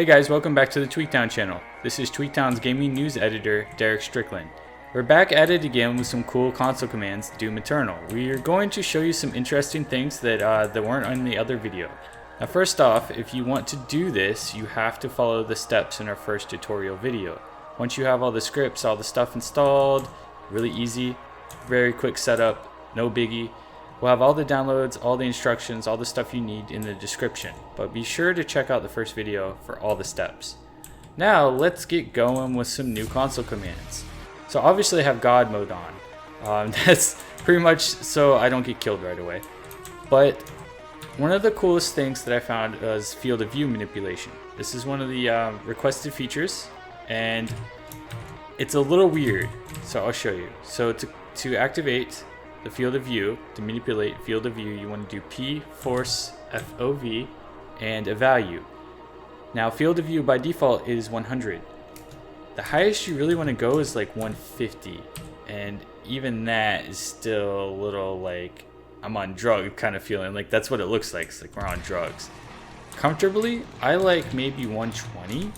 Hey guys, welcome back to the Tweaktown channel. This is Tweaktown's gaming news editor, Derek Strickland. We're back at it again with some cool console commands to do Maternal. We're going to show you some interesting things that weren't in the other video. Now first off, if you want to do this, you have to follow the steps in our first tutorial video. Once you have all the scripts, all the stuff installed, really easy, very quick setup, no biggie. We'll have all the downloads, all the instructions, all the stuff you need in the description. But be sure to check out the first video for all the steps. Now let's get going with some new console commands. So obviously I have Godmode on. That's pretty much so I don't get killed right away. But one of the coolest things that I found was field of view manipulation. This is one of the requested features and it's a little weird. So I'll show you. So to activate the field of view, to manipulate field of view, you want to do P, force, FOV, and a value. Now field of view by default is 100. The highest you really want to go is like 150, and even that is still a little like I'm on drug kind of feeling. Like that's what it looks like. It's like we're on drugs. Comfortably, I like maybe 120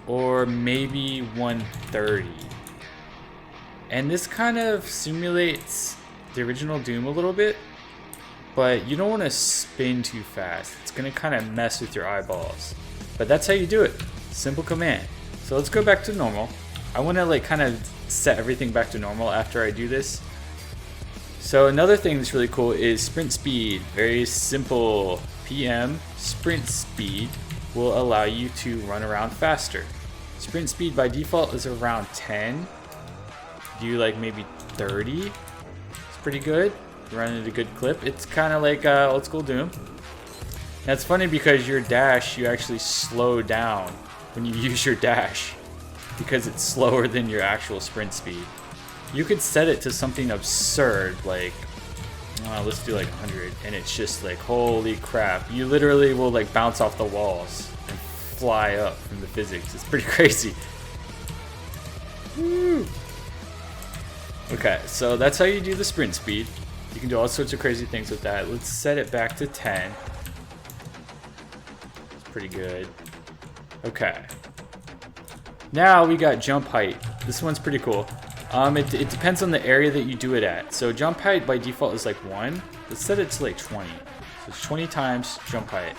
or maybe 130. And this kind of simulates the original Doom a little bit, but you don't want to spin too fast. It's going to kind of mess with your eyeballs. But that's how you do it. Simple command. So let's go back to normal. I want to like kind of set everything back to normal after I do this. So another thing that's really cool is sprint speed. Very simple. PM sprint speed will allow you to run around faster. Sprint speed by default is around 10. Do like maybe 30. It's pretty good. Running at a good clip. It's kind of like old school Doom. That's funny because your dash, you actually slow down when you use your dash because it's slower than your actual sprint speed. You could set it to something absurd like, let's do like 100, and it's just like, holy crap. You literally will like bounce off the walls and fly up from the physics. It's pretty crazy. Woo! Okay, so that's how you do the sprint speed. You can do all sorts of crazy things with that. Let's set it back to 10. It's pretty good. Okay. Now we got jump height. This one's pretty cool. It depends on the area that you do it at. So jump height by default is like 1. Let's set it to like 20. So it's 20 times jump height.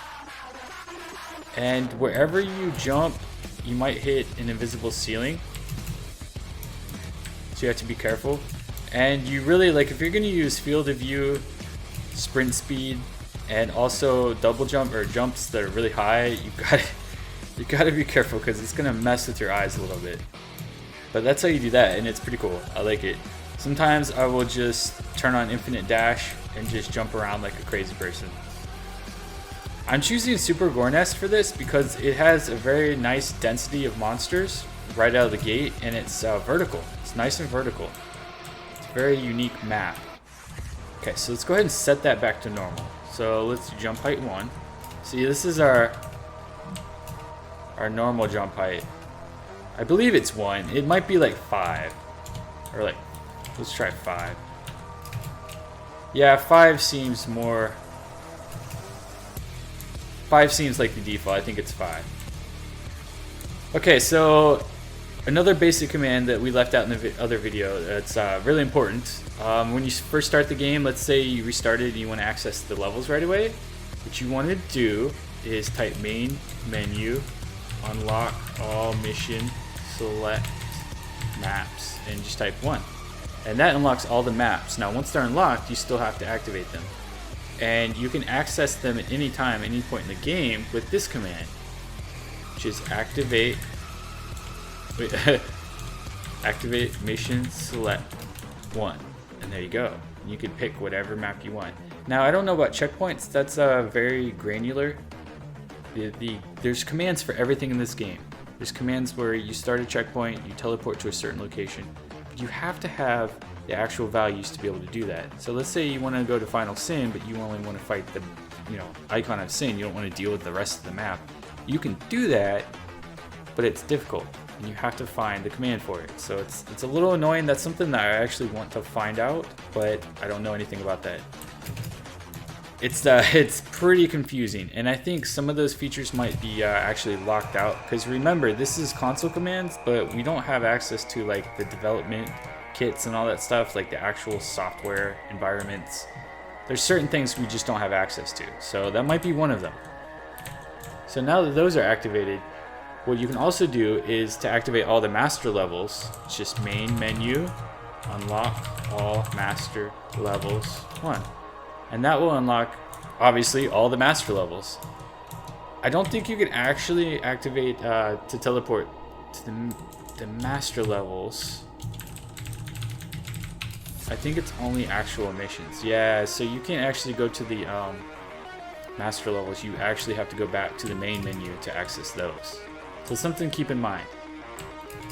And wherever you jump, you might hit an invisible ceiling. So you have to be careful. And you really, like, if you're going to use field of view, sprint speed, and also double jump or jumps that are really high, you gotta be careful because it's going to mess with your eyes a little bit. But that's how you do that, and it's pretty cool. I like it. Sometimes I will just turn on infinite dash and just jump around like a crazy person. I'm choosing Super Gore Nest for this because it has a very nice density of monsters right out of the gate, and it's vertical. It's nice and vertical. It's a very unique map. Okay, so let's go ahead and set that back to normal. So let's do jump height 1. See, this is our normal jump height. I believe it's 1. It might be like 5. Or like, let's try 5. Yeah, 5 seems more... 5 seems like the default. I think it's 5. Okay, so another basic command that we left out in the other video that's really important. When you first start the game, let's say you restarted and you want to access the levels right away. What you want to do is type main menu, unlock all mission, select maps, and just type 1. And that unlocks all the maps. Now once they're unlocked, you still have to activate them. And you can access them at any time, any point in the game with this command, which is activate mission select 1, and there you go. You can pick whatever map you want. Now I don't know about checkpoints. That's very granular. There's commands for everything in this game. There's commands where you start a checkpoint, you teleport to a certain location, but you have to have the actual values to be able to do that. So let's say you want to go to Final Sin, but you only want to fight the icon of Sin. You don't want to deal with the rest of the map. You can do that, but it's difficult, and you have to find the command for it. So it's a little annoying. That's something that I actually want to find out, but I don't know anything about that. it's pretty confusing, and I think some of those features might be actually locked out, because remember, this is console commands, but we don't have access to like the development kits and all that stuff, like the actual software environments. There's certain things we just don't have access to, so that might be one of them. So now that those are activated, what you can also do is to activate all the master levels. It's just main menu, unlock all master levels 1. And that will unlock, obviously, all the master levels. I don't think you can actually activate to teleport to the master levels. I think it's only actual missions. Yeah, so you can't actually go to the master levels. You actually have to go back to the main menu to access those. So something to keep in mind.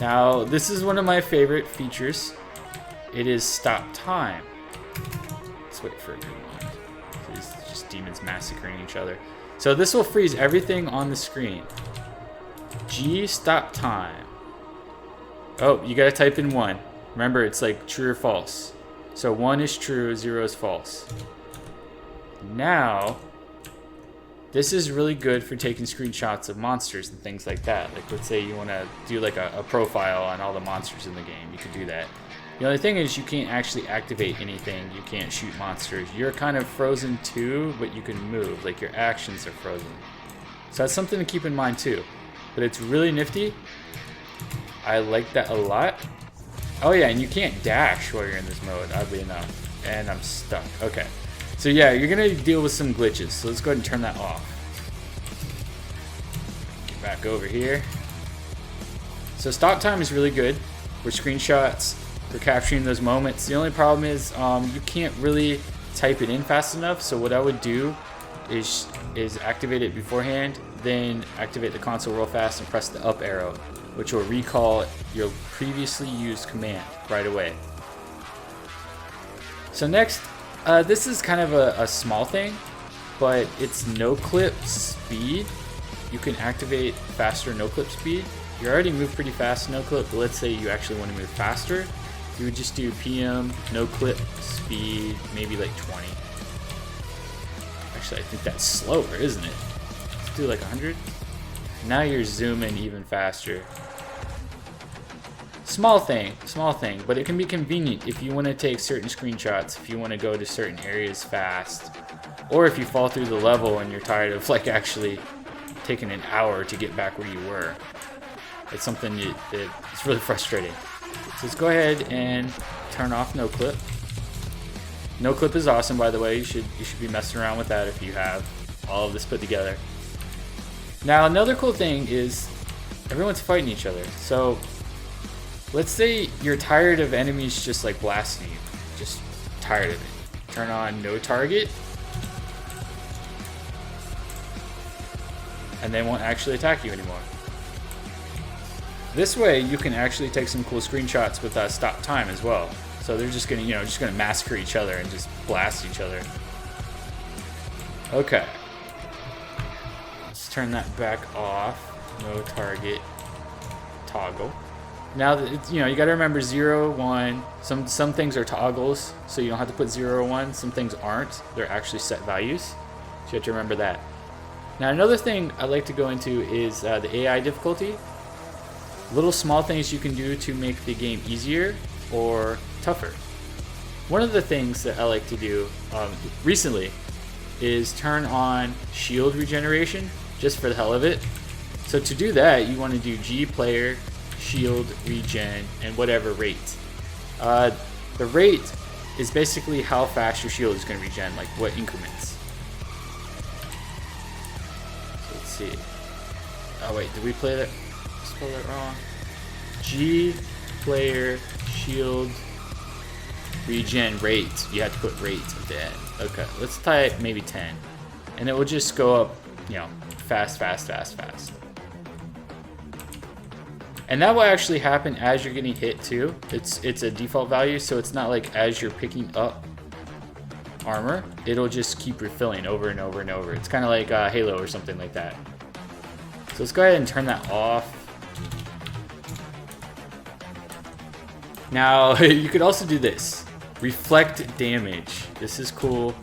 Now, this is one of my favorite features. It is stop time. Let's wait for a good one. It's just demons massacring each other. So this will freeze everything on the screen. G stop time. Oh, you gotta type in 1. Remember, it's like true or false. So 1 is true, 0 is false. Now, this is really good for taking screenshots of monsters and things like that. Like, let's say you want to do like a profile on all the monsters in the game. You could do that. The only thing is you can't actually activate anything. You can't shoot monsters. You're kind of frozen too, but you can move. Like, your actions are frozen. So that's something to keep in mind too. But it's really nifty. I like that a lot. Oh yeah, and you can't dash while you're in this mode, oddly enough. And I'm stuck. Okay. So yeah, you're gonna deal with some glitches. So let's go ahead and turn that off. Get back over here. So stop time is really good for screenshots, for capturing those moments. The only problem is you can't really type it in fast enough. So what I would do is activate it beforehand, then activate the console real fast and press the up arrow, which will recall your previously used command right away. So next, this is kind of a small thing, but it's NoClip Speed. You can activate faster NoClip Speed. You already move pretty fast NoClip, but let's say you actually want to move faster. You would just do PM NoClip Speed, maybe like 20. Actually, I think that's slower, isn't it? Let's do like 100. Now you're zooming even faster. Small thing, but it can be convenient if you want to take certain screenshots, if you want to go to certain areas fast, or if you fall through the level and you're tired of like actually taking an hour to get back where you were. It's something it's really frustrating. So let's go ahead and turn off NoClip. NoClip is awesome, by the way. You should be messing around with that if you have all of this put together. Now another cool thing is everyone's fighting each other. So let's say you're tired of enemies just like blasting you. Just tired of it. Turn on no target. And they won't actually attack you anymore. This way you can actually take some cool screenshots with stop time as well. So they're just gonna massacre each other and just blast each other. Okay. Let's turn that back off. No target toggle. Now that you got to remember 0, 1. Some things are toggles, so you don't have to put 0 or 1. Some things aren't. They're actually set values. So you have to remember that. Now another thing I'd like to go into is the AI difficulty. Little small things you can do to make the game easier or tougher. One of the things that I like to do recently is turn on shield regeneration, just for the hell of it. So to do that, you want to do G player shield regen and whatever rate. The rate is basically how fast your shield is going to regen, like what increments. So let's see. Oh wait, did we play that? Spell that wrong. G player shield regen rate. You have to put rate at the end. Okay, let's type maybe 10, and it will just go up, fast. And that will actually happen as you're getting hit too. It's a default value, so it's not like as you're picking up armor, it'll just keep refilling over and over and over. It's kind of like Halo or something like that. So let's go ahead and turn that off. Now you could also do this. Reflect damage. This is cool.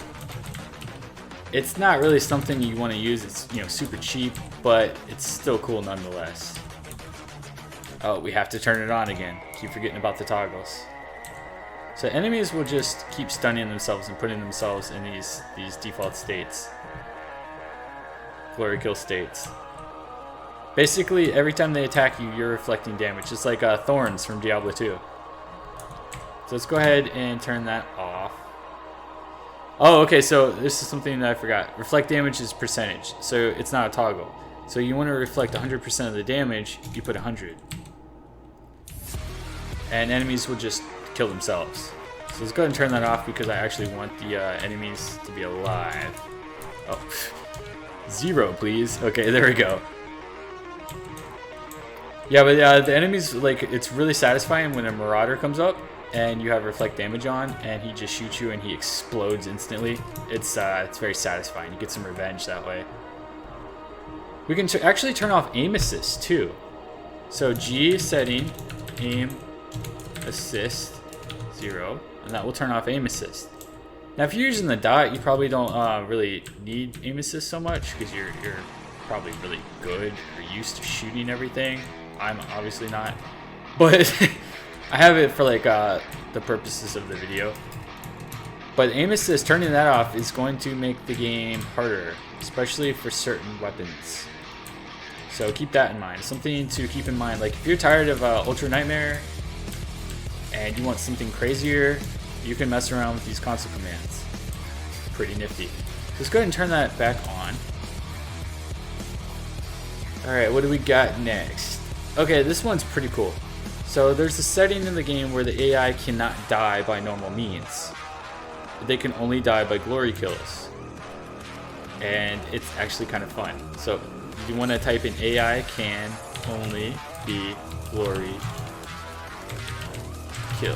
It's not really something you want to use. It's, you know, super cheap, but it's still cool nonetheless. Oh, we have to turn it on again. Keep forgetting about the toggles. So enemies will just keep stunning themselves and putting themselves in these default states. Glory kill states. Basically, every time they attack you, you're reflecting damage. Just like Thorns from Diablo 2. So let's go ahead and turn that off. Oh, okay, so this is something that I forgot. Reflect damage is percentage, so it's not a toggle. So you want to reflect 100% of the damage, you put 100. And enemies will just kill themselves. So let's go ahead and turn that off because I actually want the enemies to be alive. Oh, 0 please. Okay, there we go. Yeah, but the enemies, like, it's really satisfying when a Marauder comes up and you have reflect damage on and he just shoots you and he explodes instantly. It's very satisfying. You get some revenge that way. We can actually turn off aim assist too. So G setting, aim assist 0, and that will turn off aim assist. Now if you're using the dot, you probably don't really need aim assist so much because you're probably really good or used to shooting everything. I'm obviously not, but I have it for like the purposes of the video. But aim assist, turning that off is going to make the game harder, especially for certain weapons. So keep that in mind. Something to keep in mind, like if you're tired of Ultra Nightmare and you want something crazier, you can mess around with these console commands. Pretty nifty. Let's go ahead and turn that back on. Alright, what do we got next? Okay, this one's pretty cool. So there's a setting in the game where the AI cannot die by normal means. They can only die by glory kills. And it's actually kind of fun. So you want to type in AI can only be glory kill.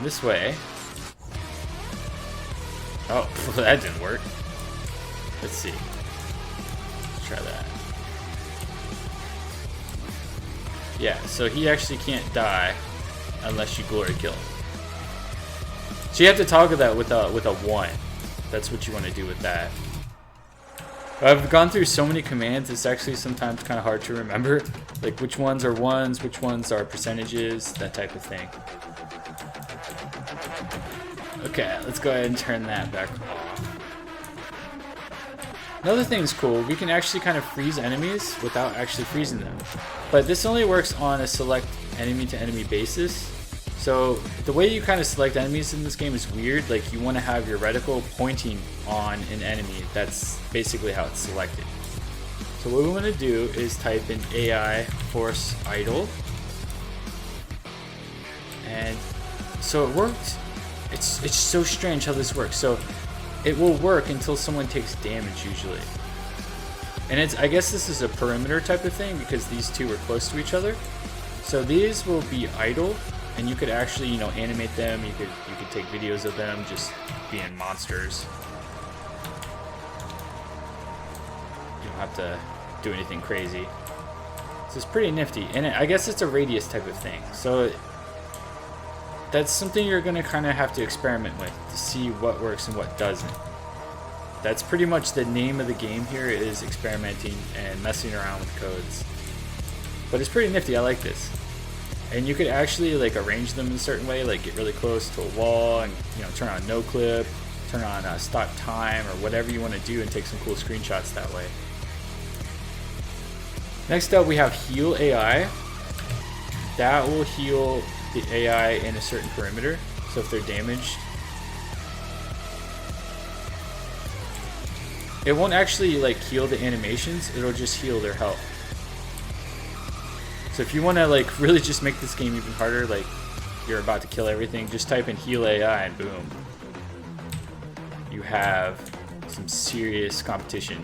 This way. Oh, that didn't work. Let's see. Let's try that. Yeah, so he actually can't die unless you glory kill him. So you have to toggle that with a 1. That's what you want to do with that. I've gone through so many commands, it's actually sometimes kind of hard to remember. Like which ones are ones, which ones are percentages, that type of thing. Okay, let's go ahead and turn that back off. Another thing is cool, we can actually kind of freeze enemies without actually freezing them. But this only works on a select enemy to enemy basis. So the way you kind of select enemies in this game is weird. Like you want to have your reticle pointing on an enemy. That's basically how it's selected. So what we want to do is type in AI force idle. And so it worked. It's so strange how this works. So it will work until someone takes damage usually. And I guess this is a perimeter type of thing because these two are close to each other. So these will be idle, and you could actually, you know, animate them. You could take videos of them just being monsters. You don't have to do anything crazy. So it's pretty nifty, and I guess it's a radius type of thing. So that's something you're gonna kind of have to experiment with to see what works and what doesn't. That's pretty much the name of the game here, is experimenting and messing around with codes. But it's pretty nifty, I like this. And you could actually like arrange them in a certain way, like get really close to a wall and, you know, turn on NoClip, turn on stop time or whatever you want to do and take some cool screenshots that way. Next up we have healAI. That will heal the AI in a certain perimeter, so if they're damaged. It won't actually like heal the animations, it'll just heal their health. So if you want to like really just make this game even harder, like you're about to kill everything, just type in healAI and boom. You have some serious competition.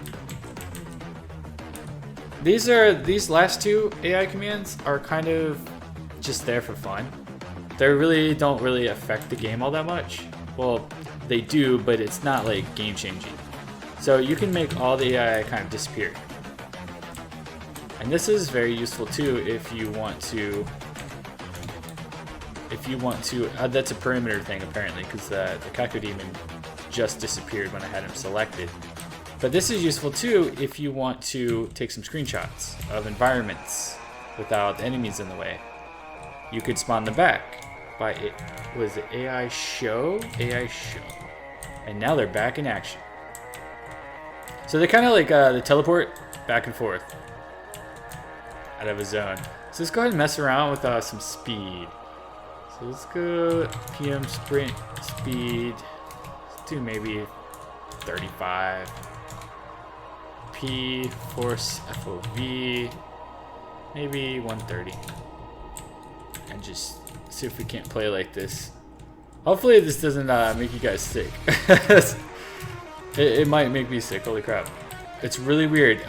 These last two AI commands are kind of just there for fun. They really don't really affect the game all that much. Well, they do, but it's not like game changing. So you can make all the AI kind of disappear. And this is very useful too if you want to, that's a perimeter thing apparently, because the Cacodemon just disappeared when I had him selected. But this is useful too if you want to take some screenshots of environments without enemies in the way. You could spawn them back by it. Was it AI show? AI show. And now they're back in action. So they're kind of like the teleport back and forth out of a zone. So let's go ahead and mess around with some speed. So let's go PM sprint speed. Let's do maybe 35. P force FOV maybe 130. And just see if we can't play like this. Hopefully this doesn't make you guys sick. It might make me sick, holy crap. It's really weird.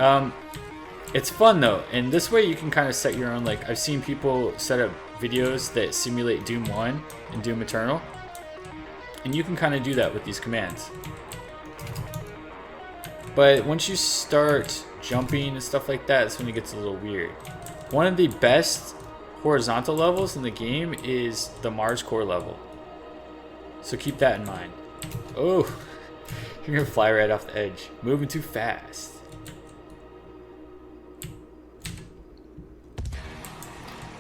It's fun though, and this way you can kind of set your own, like I've seen people set up videos that simulate Doom 1 and Doom Eternal. And you can kind of do that with these commands. But once you start jumping and stuff like that, that's when it gets a little weird. One of the best horizontal levels in the game is the Mars core level. So keep that in mind. Oh, you're gonna fly right off the edge. Moving too fast.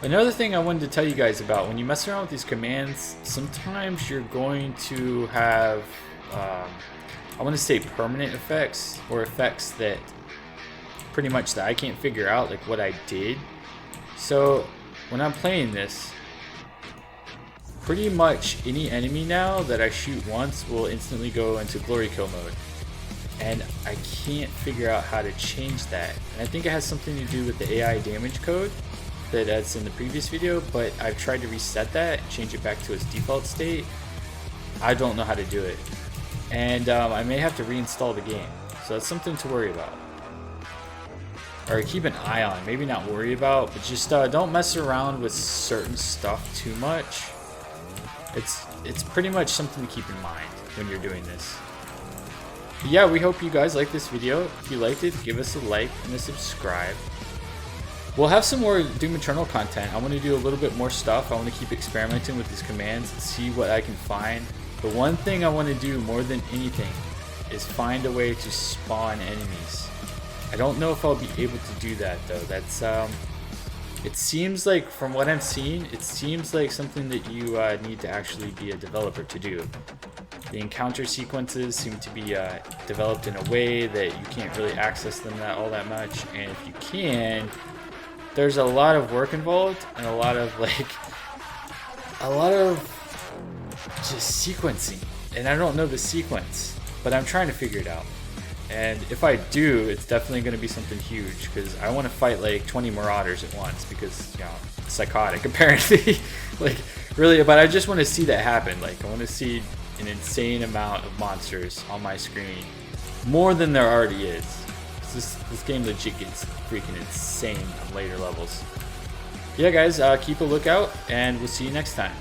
Another thing I wanted to tell you guys about, when you mess around with these commands, sometimes you're going to have, I want to say permanent effects, or effects that pretty much that I can't figure out, like what I did. So when I'm playing this, pretty much any enemy now that I shoot once will instantly go into glory kill mode. And I can't figure out how to change that. And I think it has something to do with the AI damage code that's in the previous video, but I've tried to reset that and change it back to its default state. I don't know how to do it. And I may have to reinstall the game. So that's something to worry about. Or keep an eye on, maybe not worry about, but just don't mess around with certain stuff too much. It's pretty much something to keep in mind when you're doing this. But yeah, we hope you guys liked this video. If you liked it, give us a like and a subscribe. We'll have some more Doom Eternal content. I want to do a little bit more stuff. I want to keep experimenting with these commands and see what I can find. The one thing I want to do more than anything is find a way to spawn enemies. I don't know if I'll be able to do that though. That's it seems like, from what I'm seeing, it seems like something that you need to actually be a developer to do. The encounter sequences seem to be developed in a way that you can't really access them all that much, and if you can, there's a lot of work involved and a lot of just sequencing, and I don't know the sequence, but I'm trying to figure it out. And if I do, it's definitely going to be something huge, because I want to fight like 20 Marauders at once, because, you know, it's psychotic apparently. Like, really, but I just want to see that happen. Like, I want to see an insane amount of monsters on my screen, more than there already is. This game legit gets freaking insane on later levels. Yeah guys, keep a lookout, and we'll see you next time.